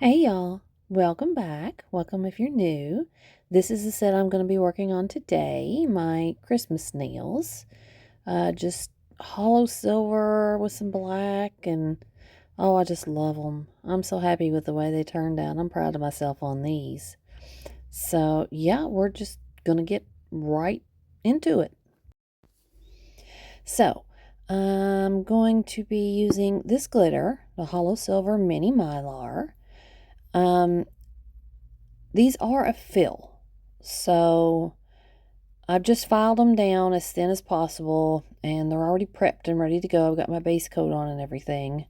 Hey y'all, welcome back. Welcome if you're new. This is the set I'm going to be working on today, my Christmas nails. Just hollow silver with some black, and oh, I just love them. I'm so happy with the way they turned out. I'm proud of myself on these. So yeah, we're just going to get right into it. So I'm going to be using this glitter, the Holo Silver Mini Mylar. These are a fill, so I've just filed them down as thin as possible, and they're already prepped and ready to go. I've got my base coat on and everything.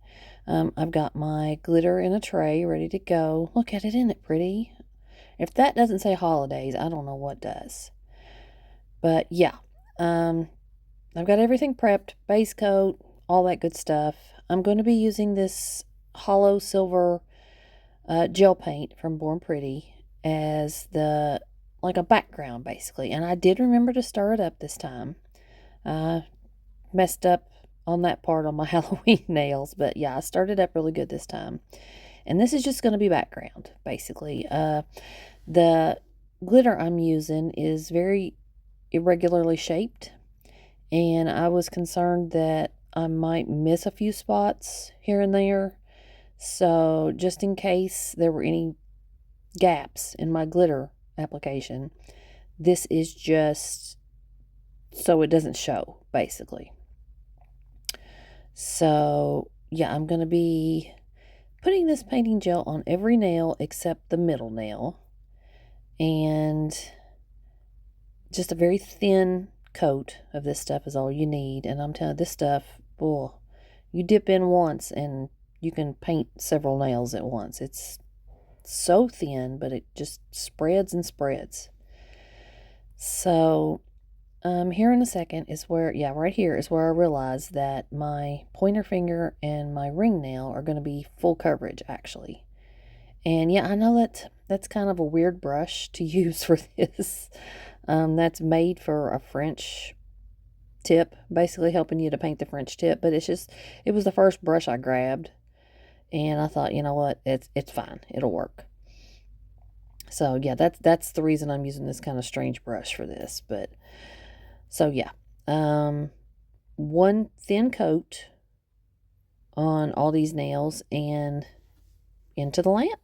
I've got my glitter in a tray ready to go. Look at it, isn't it pretty? If that doesn't say holidays, I don't know what does. But yeah, I've got everything prepped, base coat, all that good stuff. I'm going to be using this Holo Silver gel paint from Born Pretty as like a background basically. And I did remember to stir it up this time. Messed up on that part on my Halloween nails, but yeah, I stirred it up really good this time. And this is just going to be background basically. The glitter I'm using is very irregularly shaped, and I was concerned that I might miss a few spots here and there. So just in case there were any gaps in my glitter application, this is just so it doesn't show basically. So yeah, I'm going to be putting this painting gel on every nail except the middle nail, and just a very thin coat of this stuff is all you need. And I'm telling you, this stuff, boy, you dip in once and you can paint several nails at once. It's so thin, but it just spreads and spreads. So here in a second is where, yeah, right here is where I realize that my pointer finger and my ring nail are going to be full coverage actually. And yeah, I know that's kind of a weird brush to use for this. That's made for a French tip, basically helping you to paint the French tip, but it was the first brush I grabbed, and I thought, you know what, it's fine, it'll work. So yeah, that's the reason I'm using this kind of strange brush for this. But so yeah, one thin coat on all these nails and into the lamp.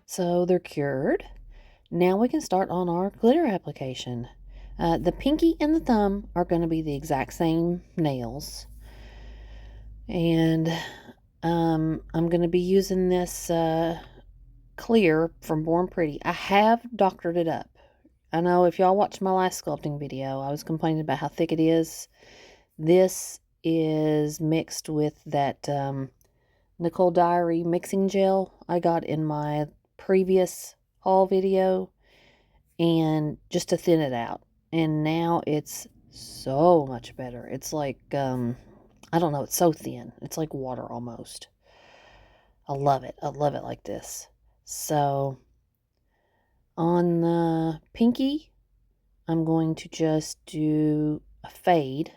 So they're cured. Now we can start on our glitter application. The pinky and the thumb are going to be the exact same nails. And I'm going to be using this clear from Born Pretty. I have doctored it up. I know if y'all watched my last sculpting video, I was complaining about how thick it is. This is mixed with that Nicole Diary mixing gel I got in my previous haul video, and just to thin it out. And now it's so much better. It's like, I don't know, it's so thin. It's like water almost. I love it. I love it like this. So on the pinky, I'm going to just do a fade,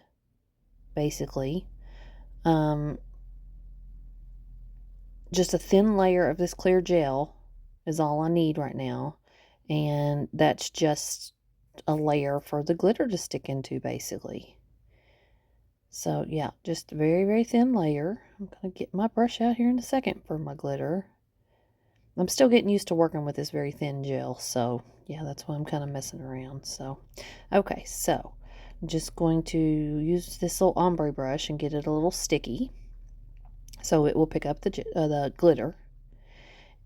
basically. Just a thin layer of this clear gel is all I need right now. And that's just a layer for the glitter to stick into, basically. So yeah, just a very, very thin layer. I'm going to get my brush out here in a second for my glitter. I'm still getting used to working with this very thin gel, so yeah, that's why I'm kind of messing around. So, okay, so I'm just going to use this little ombre brush and get it a little sticky so it will pick up the glitter.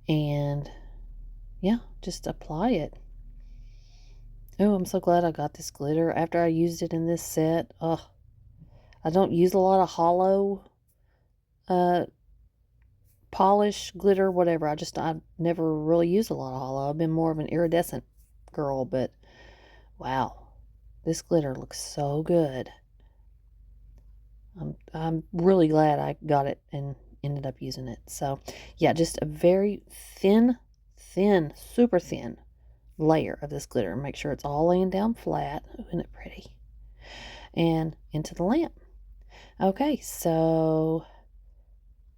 And yeah, just apply it. Oh, I'm so glad I got this glitter after I used it in this set. Ugh. I don't use a lot of holo polish, glitter, whatever. I never really used a lot of holo. I've been more of an iridescent girl, but wow, this glitter looks so good. I'm really glad I got it and ended up using it. So yeah, just a very thin, super thin layer of this glitter. Make sure it's all laying down flat. Isn't it pretty? And into the lamp. Okay, so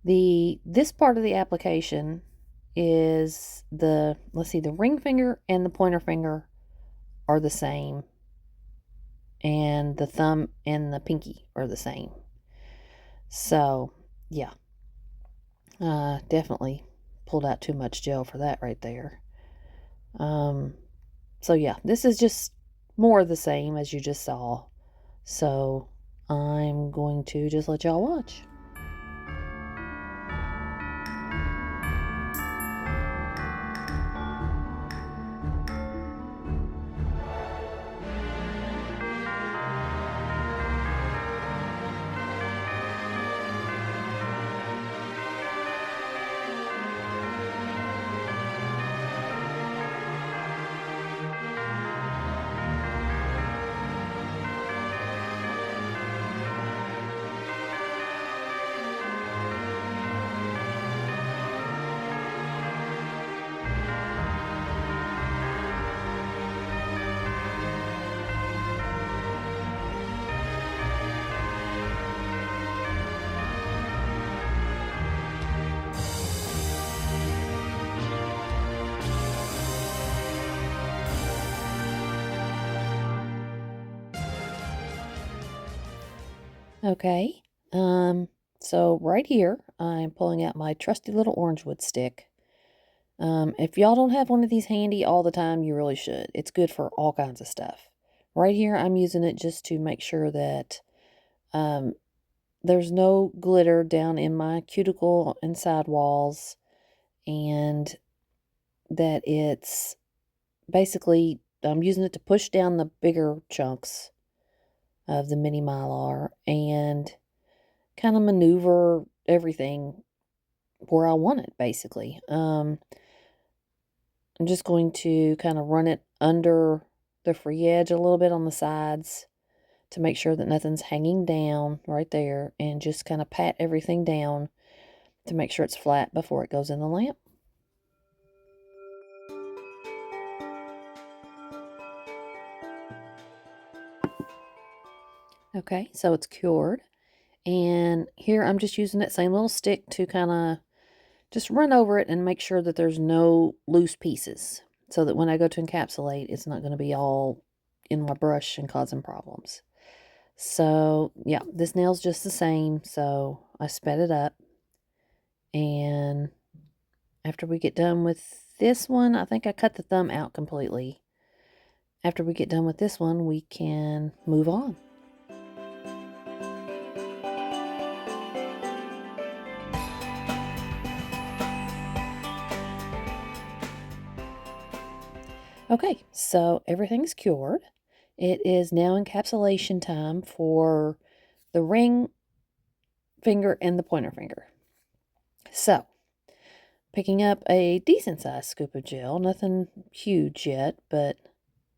this part of the application is let's see, the ring finger and the pointer finger are the same, and the thumb and the pinky are the same. So yeah, definitely pulled out too much gel for that right there. So yeah, this is just more of the same as you just saw. So I'm going to just let y'all watch. Okay, so right here, I'm pulling out my trusty little orange wood stick. If y'all don't have one of these handy all the time, you really should. It's good for all kinds of stuff. Right here, I'm using it just to make sure that there's no glitter down in my cuticle and sidewalls, and that it's basically, I'm using it to push down the bigger chunks of the Mini Mylar and kind of maneuver everything where I want it, basically. I'm just going to kind of run it under the free edge a little bit on the sides to make sure that nothing's hanging down right there, and just kind of pat everything down to make sure it's flat before it goes in the lamp. Okay, so it's cured. And here I'm just using that same little stick to kind of just run over it and make sure that there's no loose pieces, so that when I go to encapsulate, it's not going to be all in my brush and causing problems. So yeah, this nail's just the same, so I sped it up. And after we get done with this one, I think I cut the thumb out completely. After we get done with this one, we can move on. Okay, so everything's cured. It is now encapsulation time for the ring finger and the pointer finger. So, picking up a decent sized scoop of gel, nothing huge yet, but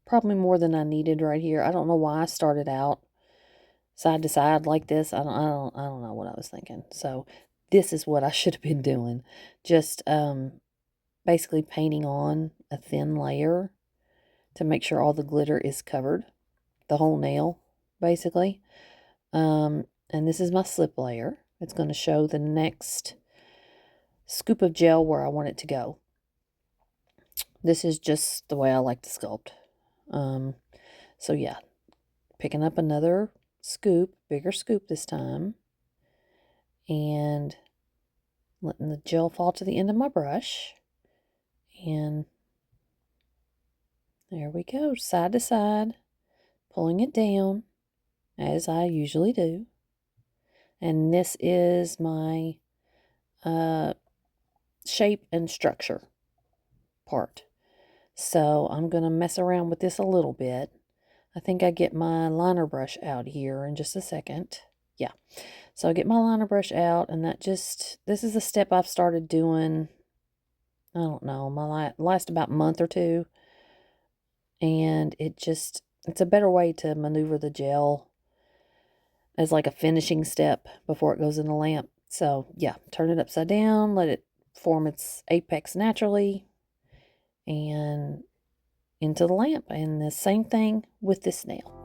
probably more than I needed right here. I don't know why I started out side to side like this. I don't know what I was thinking. So, this is what I should have been doing. Just basically painting on a thin layer to make sure all the glitter is covered, the whole nail, basically. And this is my slip layer. It's going to show the next scoop of gel where I want it to go. This is just the way I like to sculpt. So yeah, picking up another scoop, bigger scoop this time, and letting the gel fall to the end of my brush. And there we go, side to side, pulling it down as I usually do. And this is my shape and structure part. So I'm going to mess around with this a little bit. I think I get my liner brush out here in just a second. Yeah. So I get my liner brush out, and this is a step I've started doing, I don't know, my last about month or two. And it's a better way to maneuver the gel as like a finishing step before it goes in the lamp. So yeah, turn it upside down, let it form its apex naturally, and into the lamp. And the same thing with this nail.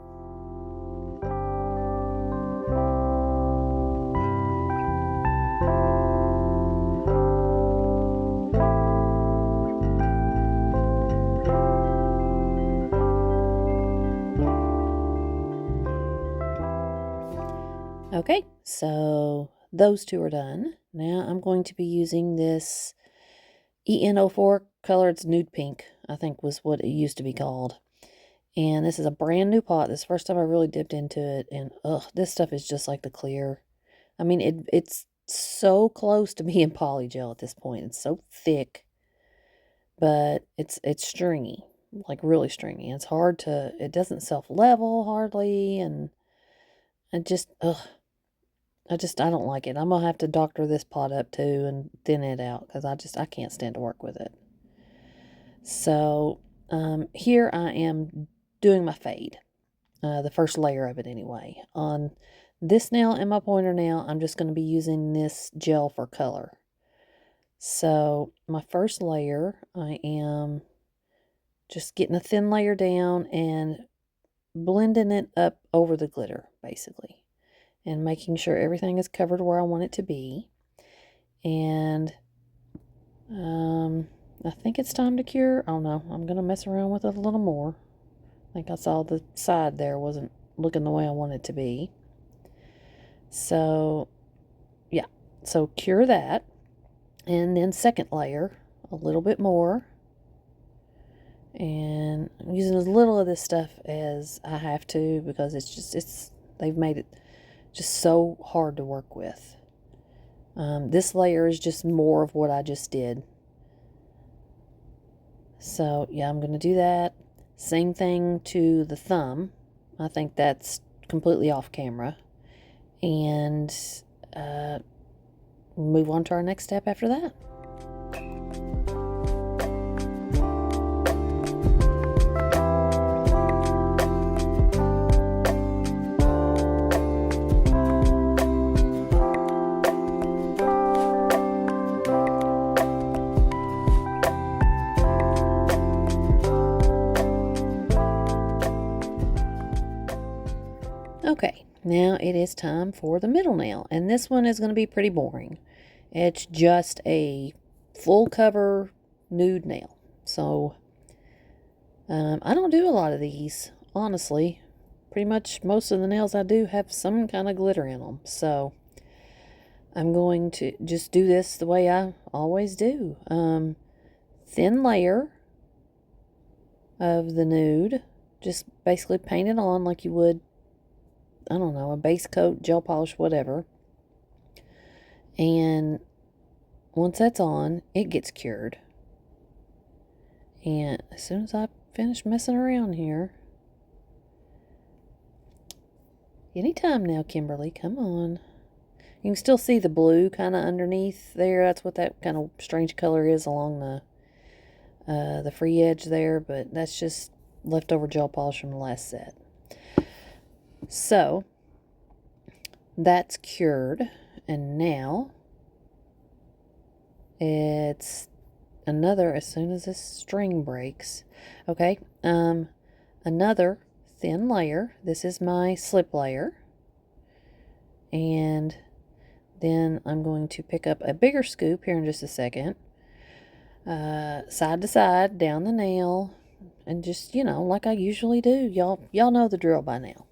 Okay, so those two are done. Now I'm going to be using this EN04 color. It's nude pink, I think was what it used to be called. And this is a brand new pot. This is the first time I really dipped into it. And this stuff is just like the clear. I mean, it's so close to being polygel at this point. It's so thick, but it's stringy, like really stringy. It's hard to, it doesn't self-level hardly. And I don't like it. I'm going to have to doctor this pot up too and thin it out because I can't stand to work with it. So here I am doing my fade, the first layer of it anyway. On this nail and my pointer nail, I'm just going to be using this gel for color. So my first layer, I am just getting a thin layer down and blending it up over the glitter, basically. And making sure everything is covered where I want it to be. And I think it's time to cure. Oh no, I'm going to mess around with it a little more. I think I saw the side there wasn't looking the way I want it to be. So, yeah. So cure that. And then second layer, a little bit more. And I'm using as little of this stuff as I have to because they've made it just so hard to work with. This layer is just more of what I just did. So yeah, I'm going to do that. Same thing to the thumb. I think that's completely off camera. And move on to our next step after that. Okay, now it is time for the middle nail, and this one is going to be pretty boring. It's just a full cover nude nail. So, I don't do a lot of these, honestly. Pretty much most of the nails I do have some kind of glitter in them. So, I'm going to just do this the way I always do. Thin layer of the nude. Just basically paint it on like you would, I don't know, a base coat, gel polish, whatever. And once that's on, it gets cured. And as soon as I finish messing around here, anytime now, Kimberly, come on. You can still see the blue kind of underneath there. That's what that kind of strange color is along the free edge there, but that's just leftover gel polish from the last set. So, that's cured, and now it's another, as soon as this string breaks, okay, another thin layer. This is my slip layer, and then I'm going to pick up a bigger scoop here in just a second, side to side, down the nail, and just, like I usually do. Y'all know the drill by now.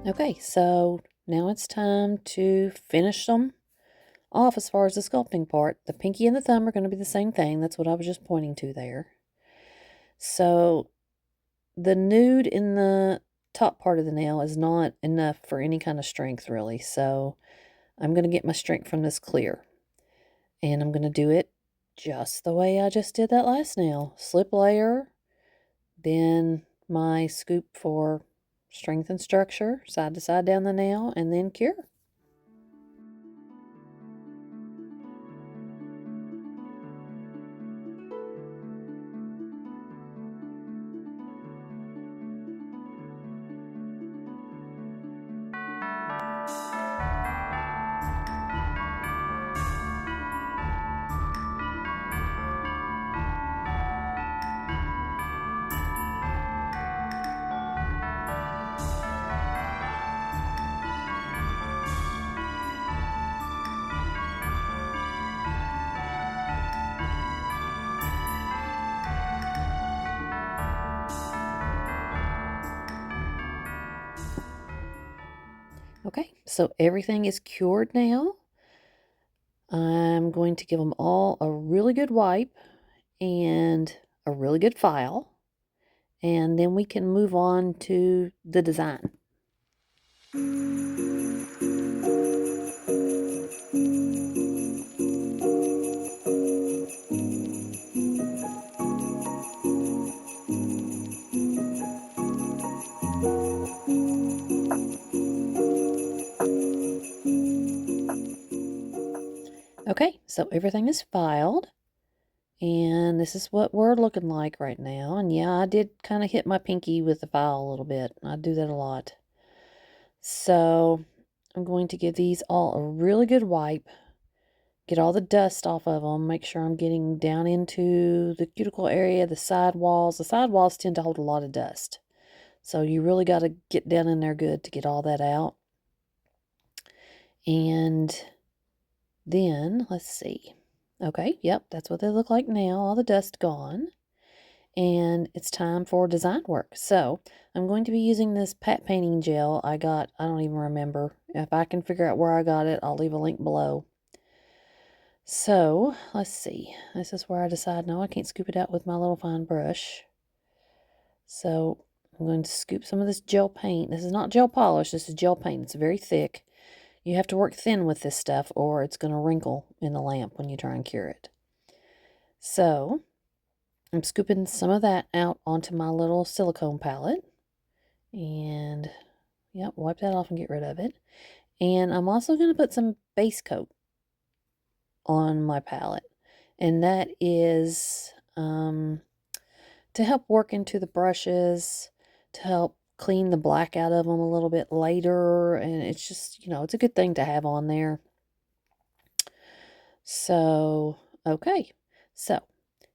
Okay, so now it's time to finish them off as far as the sculpting part. The pinky and the thumb are going to be the same thing. That's what I was just pointing to there. So the nude in the top part of the nail is not enough for any kind of strength, really. So I'm going to get my strength from this clear. And I'm going to do it just the way I just did that last nail. Slip layer, then my scoop for strength and structure, side to side down the nail, and then cure. Okay, so everything is cured now. I'm going to give them all a really good wipe and a really good file, and then we can move on to the design. Okay, so everything is filed, and this is what we're looking like right now. And yeah, I did kind of hit my pinky with the file a little bit. I do that a lot. So I'm going to give these all a really good wipe, get all the dust off of them, make sure I'm getting down into the cuticle area, the side walls. The side walls tend to hold a lot of dust. So you really got to get down in there good to get all that out. And then, let's see. Okay, yep, that's what they look like now. All the dust gone. And it's time for design work. So I'm going to be using this pat painting gel I got. I don't even remember. If I can figure out where I got it, I'll leave a link below. So let's see. This is where I decide, no, I can't scoop it out with my little fine brush. So I'm going to scoop some of this gel paint. This is not gel polish. This is gel paint. It's very thick. You have to work thin with this stuff or it's going to wrinkle in the lamp when you try and cure it. So I'm scooping some of that out onto my little silicone palette. And, yep, wipe that off and get rid of it. And I'm also going to put some base coat on my palette. And that is to help work into the brushes, to help clean the black out of them a little bit later. And it's just, it's a good thing to have on there. So, okay. So,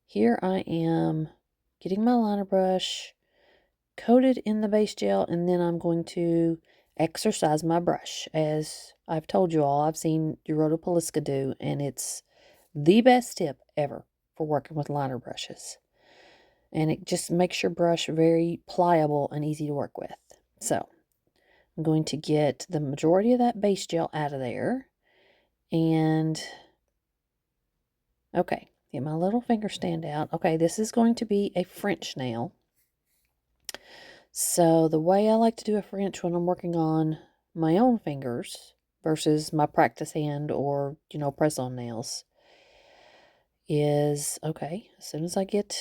here I am getting my liner brush coated in the base gel, and then I'm going to exercise my brush. As I've told you all, I've seen Dorota Poliska do, and it's the best tip ever for working with liner brushes. And it just makes your brush very pliable and easy to work with. So I'm going to get the majority of that base gel out of there. And, okay, get my little finger stand out. Okay, this is going to be a French nail. So the way I like to do a French when I'm working on my own fingers versus my practice hand or, press-on nails is, okay, as soon as I get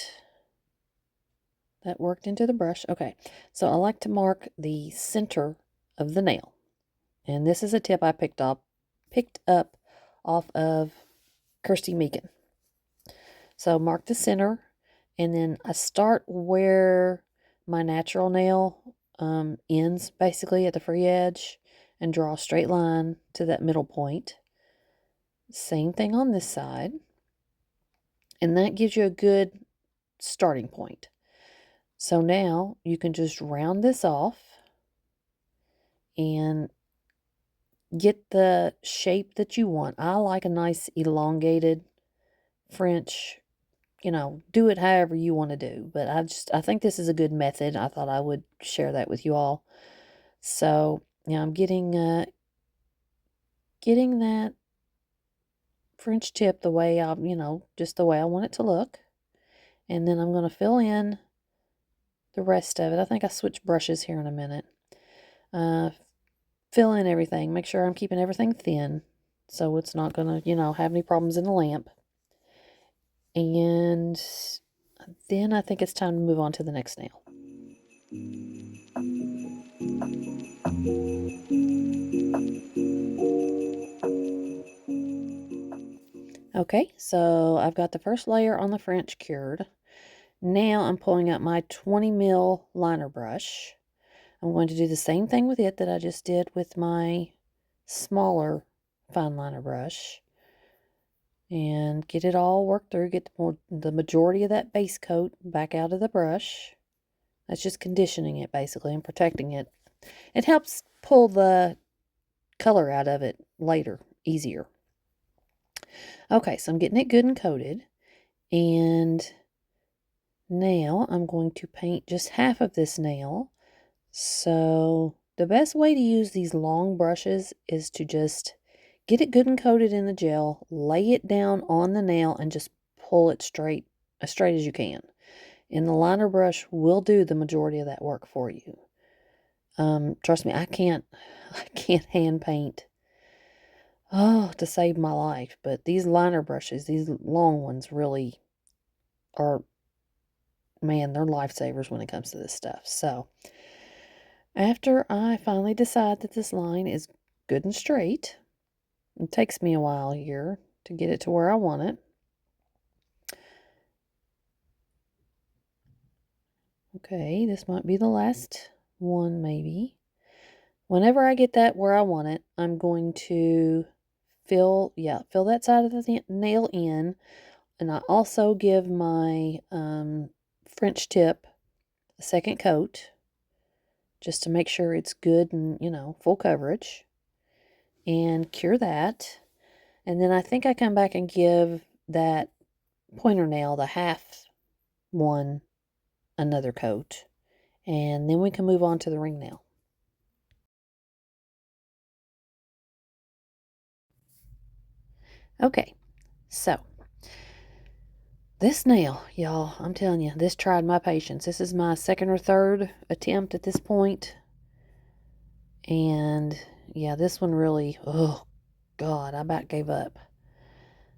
that worked into the brush, okay, so I like to mark the center of the nail. And this is a tip I picked up off of Kirsty Meakin. So mark the center, and then I start where my natural nail ends, basically at the free edge, and draw a straight line to that middle point. Same thing on this side. And that gives you a good starting point. So now you can just round this off and get the shape that you want. I like a nice elongated French. Do it however you want to do. But I think this is a good method. I thought I would share that with you all. So Now I'm getting that French tip the way just the way I want it to look. And then I'm going to fill in the rest of it. I think I switch brushes here in a minute. Fill in everything. Make sure I'm keeping everything thin so it's not going to, have any problems in the lamp. And then I think it's time to move on to the next nail. Okay, so I've got the first layer on the French cured. Now I'm pulling out my 20 mil liner brush. I'm going to do the same thing with it that I just did with my smaller fine liner brush. And get it all worked through, get the majority of that base coat back out of the brush. That's just conditioning it basically and protecting it. It helps pull the color out of it later, easier. Okay, so I'm getting it good and coated. And now I'm going to paint just half of this nail. So the best way to use these long brushes is to just get it good and coated in the gel, lay it down on the nail, and just pull it straight, as straight as you can. And the liner brush will do the majority of that work for you. Trust me, I can't hand paint to save my life, but these liner brushes, these long ones, really are, man, they're lifesavers when it comes to this stuff. So after I finally decide that this line is good and straight, it takes me a while here to get it to where I want it. Okay, this might be the last one maybe. Whenever I get that where I want it, I'm going to fill that side of the nail in. And I also give my French tip a second coat just to make sure it's good and, full coverage. And cure that. And then I think I come back and give that pointer nail, the half one, another coat. And then we can move on to the ring nail. Okay, so this nail, y'all, I'm telling you, this tried my patience. This is my second or third attempt at this point. And yeah, this one really, oh God, I about gave up.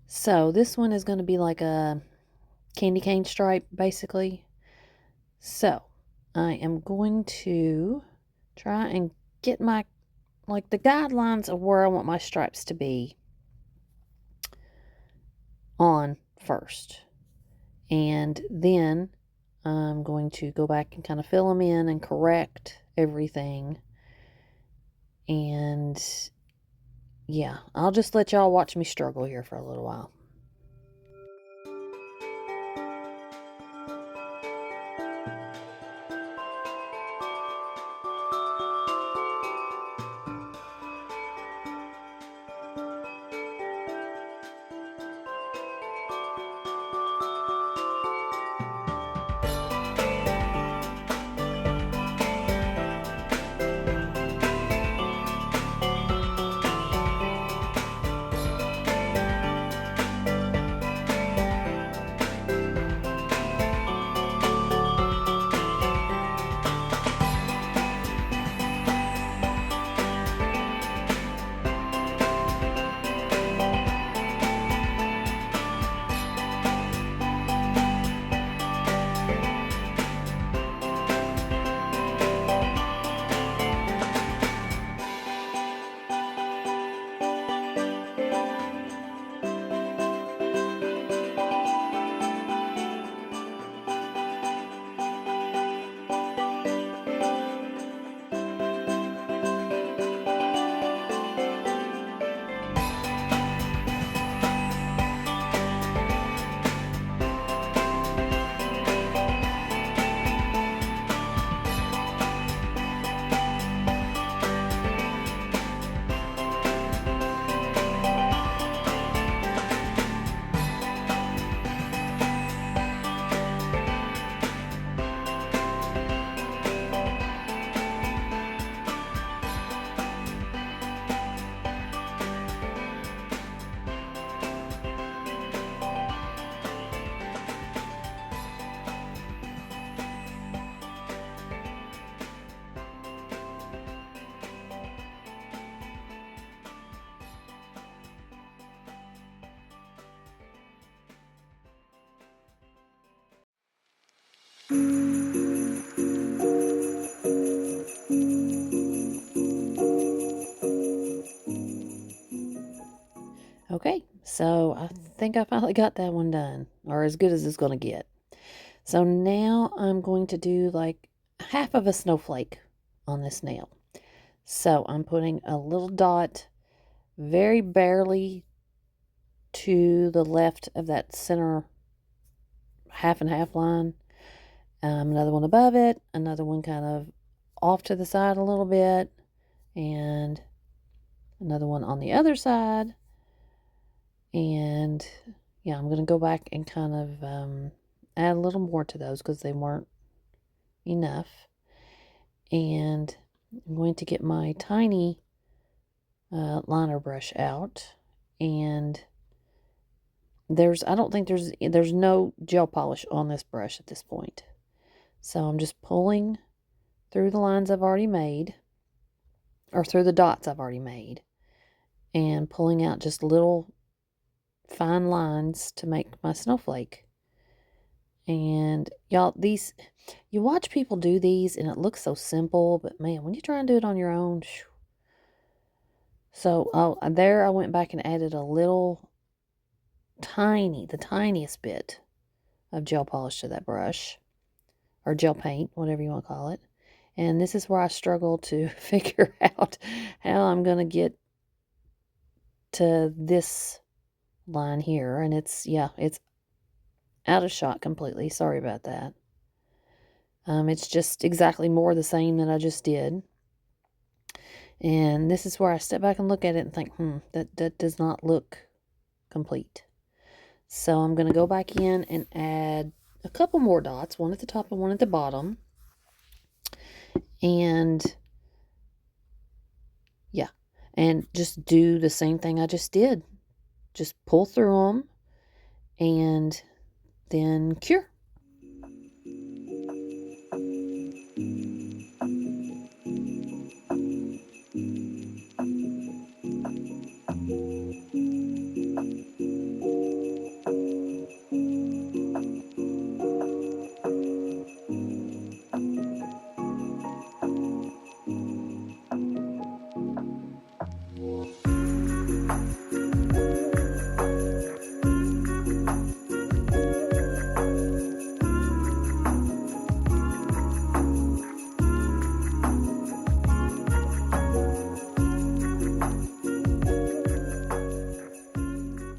So this one is going to be like a candy cane stripe, basically. So I am going to try and get the guidelines of where I want my stripes to be on first. And then I'm going to go back and kind of fill them in and correct everything. And yeah, I'll just let y'all watch me struggle here for a little while. Okay, so I think I finally got that one done, or as good as it's going to get. So now I'm going to do like half of a snowflake on this nail. So I'm putting a little dot very barely to the left of that center half and half line. Another one above it, another one kind of off to the side a little bit, and another one on the other side. And yeah, I'm going to go back and kind of add a little more to those because they weren't enough. And I'm going to get my tiny liner brush out, and I don't think there's no gel polish on this brush at this point. So I'm just pulling through the lines I've already made, or through the dots I've already made, and pulling out just little fine lines to make my snowflake. And y'all, you watch people do these and it looks so simple, but man, when you try and do it on your own, so there I went back and added a little the tiniest bit of gel polish to that brush, or gel paint, whatever you want to call it. And this is where I struggle to figure out how I'm going to get to this line here. And it's out of shot completely. Sorry about that. It's just exactly more the same that I just did. And this is where I step back and look at it and think, that does not look complete. So I'm going to go back in and add a couple more dots, one at the top and one at the bottom. And yeah, and just do the same thing I just did. Just pull through them and then cure.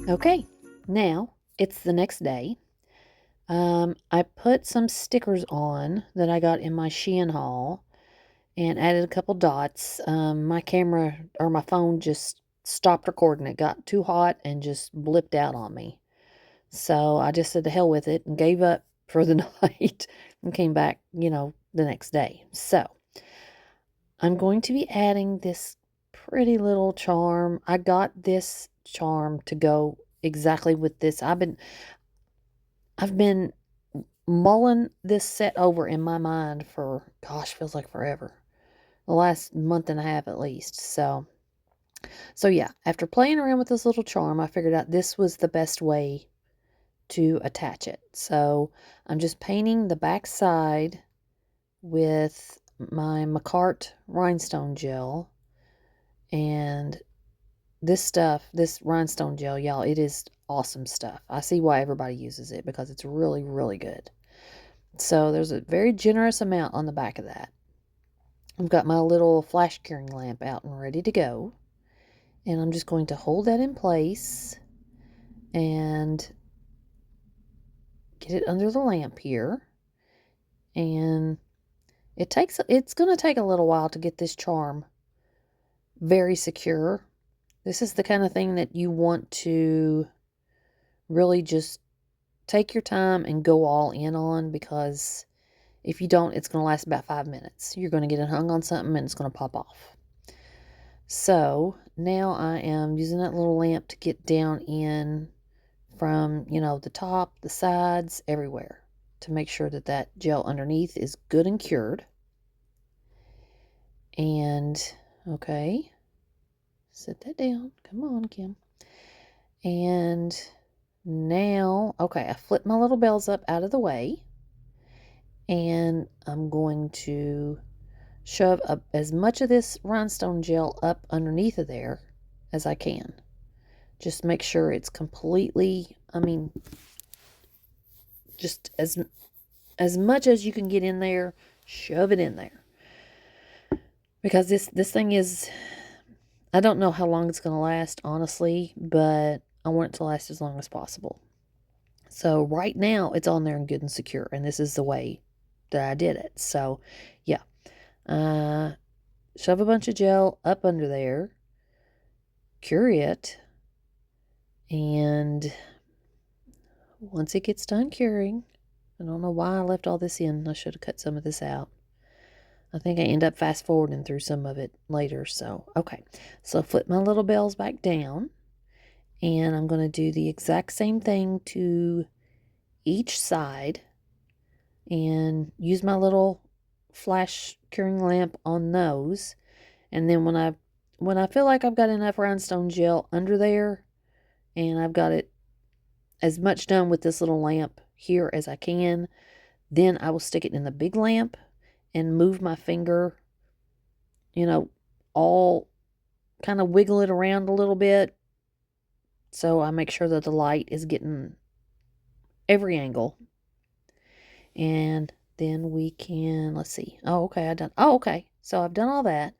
Okay, now it's the next day. I put some stickers on that I got in my Shein haul and added a couple dots. My camera or my phone just stopped recording. It got too hot and just blipped out on me. So I just said to hell with it and gave up for the night and came back, the next day. So I'm going to be adding this pretty little charm. I got this charm to go exactly with this. I've been mulling this set over in my mind for, gosh, feels like forever. The last month and a half at least. So yeah, after playing around with this little charm, I figured out this was the best way to attach it. So I'm just painting the back side with my Macart rhinestone gel. And this rhinestone gel, y'all, it is awesome stuff. I see why everybody uses it because it's really, really good. So there's a very generous amount on the back of that. I've got my little flash curing lamp out and ready to go. And I'm just going to hold that in place and get it under the lamp here. And it's going to take a little while to get this charm very secure. This is the kind of thing that you want to really just take your time and go all in on, because if you don't, it's going to last about 5 minutes. You're going to get it hung on something and it's going to pop off. So now I am using that little lamp to get down in from, the top, the sides, everywhere, to make sure that gel underneath is good and cured. And, okay, set that down. Come on, Kim. And now, okay, I flipped my little bells up out of the way. And I'm going to shove up as much of this rhinestone gel up underneath of there as I can. Just make sure it's completely, just as much as you can get in there, shove it in there. Because this thing is, I don't know how long it's going to last, honestly, but I want it to last as long as possible. So right now, it's on there and good and secure, and this is the way that I did it. So, yeah. Shove a bunch of gel up under there, cure it, and once it gets done curing, I don't know why I left all this in. I should have cut some of this out. I think I end up fast forwarding through some of it later. So, okay. So flip my little bells back down. And I'm going to do the exact same thing to each side. And use my little flash curing lamp on those. And then when I feel like I've got enough rhinestone gel under there, and I've got it as much done with this little lamp here as I can, then I will stick it in the big lamp and move my finger, all kind of wiggle it around a little bit. So I make sure that the light is getting every angle. And then we can, let's see. Oh, okay. So I've done all that.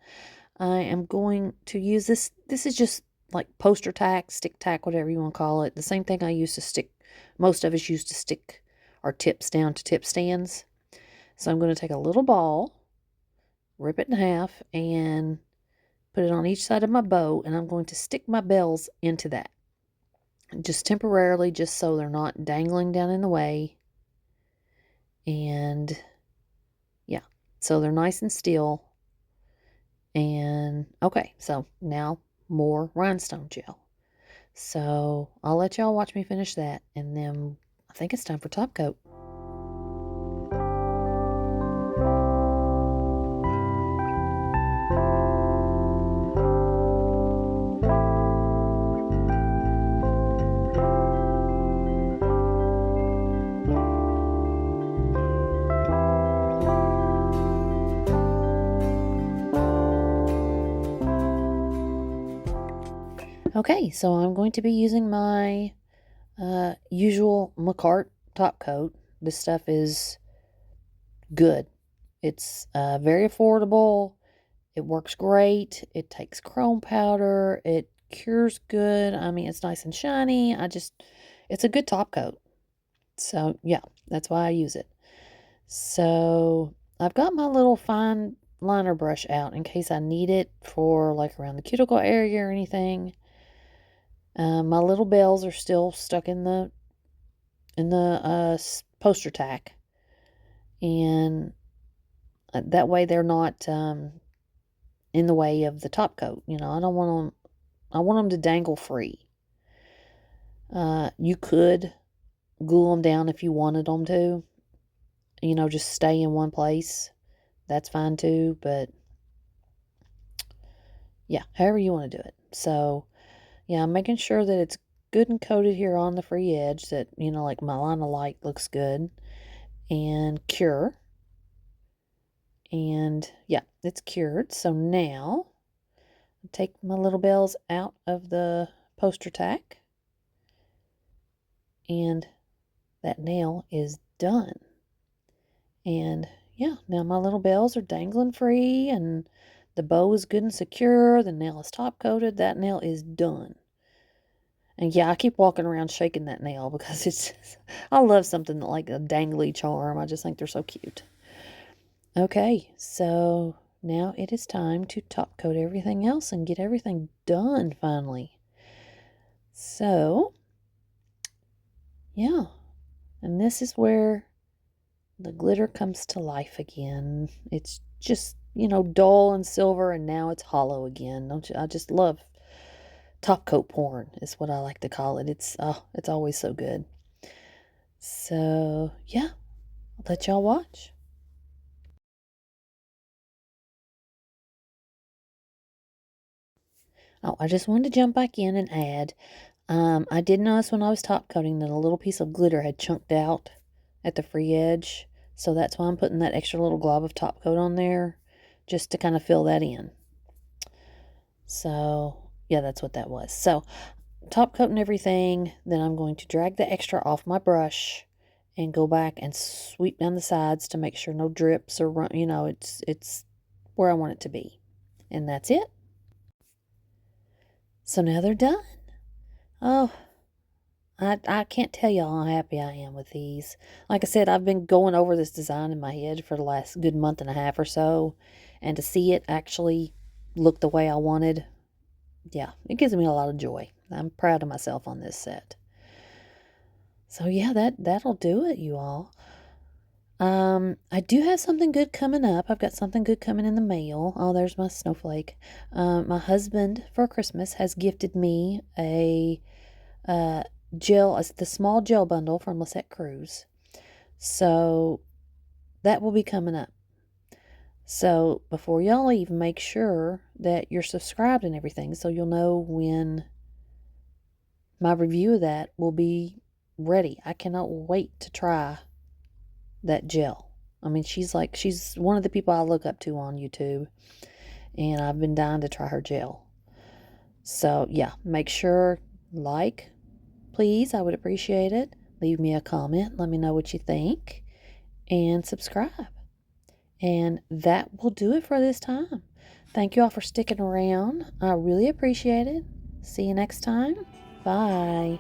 I am going to use this. This is just like poster tack, stick tack, whatever you want to call it. The same thing I used to stick, most of us used to stick our tips down to tip stands. So I'm going to take a little ball, rip it in half, and put it on each side of my bow, and I'm going to stick my bells into that. Just temporarily, just so they're not dangling down in the way. And yeah, so they're nice and still. And okay, so now more rhinestone gel. So I'll let y'all watch me finish that, and then I think it's time for top coat. Okay, so I'm going to be using my usual McCart top coat. This stuff is good. It's very affordable. It works great. It takes chrome powder. It cures good. It's nice and shiny. It's a good top coat. So, yeah, that's why I use it. So, I've got my little fine liner brush out in case I need it for like around the cuticle area or anything. My little bells are still stuck in the poster tack, and that way they're not in the way of the top coat. I don't want them. I want them to dangle free. You could glue them down if you wanted them to. Just stay in one place. That's fine too. But yeah, however you want to do it. So yeah, I'm making sure that it's good and coated here on the free edge, that, like my line of light looks good, and cure. And yeah, it's cured. So now I take my little bells out of the poster tack, and that nail is done. And yeah, now my little bells are dangling free, and the bow is good and secure. The nail is top coated. That nail is done. And yeah, I keep walking around shaking that nail because I love something like a dangly charm. I just think they're so cute. Okay, so now it is time to top coat everything else and get everything done finally. So, yeah, and this is where the glitter comes to life again. It's just, dull and silver, and now it's hollow again. Don't you? I just love top coat porn is what I like to call it. It's always so good. So, yeah, I'll let y'all watch. Oh, I just wanted to jump back in and add, I did notice when I was top coating that a little piece of glitter had chunked out at the free edge. So that's why I'm putting that extra little glob of top coat on there, just to kind of fill that in. So yeah, that's what that was. So top coat and everything, then I'm going to drag the extra off my brush and go back and sweep down the sides to make sure no drips or run, it's where I want it to be. And that's it. So now they're done. Oh, I can't tell you how happy I am with these. Like I said, I've been going over this design in my head for the last good month and a half or so, and to see it actually look the way I wanted, yeah, it gives me a lot of joy. I'm proud of myself on this set. So yeah, that'll do it, you all. I do have something good coming up. I've got something good coming in the mail. Oh, there's my snowflake. My husband for Christmas has gifted me a the small gel bundle from Lisette Cruise. So that will be coming up. So before y'all leave, make sure that you're subscribed and everything so you'll know when my review of that will be ready. I cannot wait to try that gel. I mean, she's one of the people I look up to on YouTube, and I've been dying to try her gel. So yeah, make sure, please, I would appreciate it. Leave me a comment, let me know what you think, and subscribe. And that will do it for this time. Thank you all for sticking around. I really appreciate it. See you next time. Bye.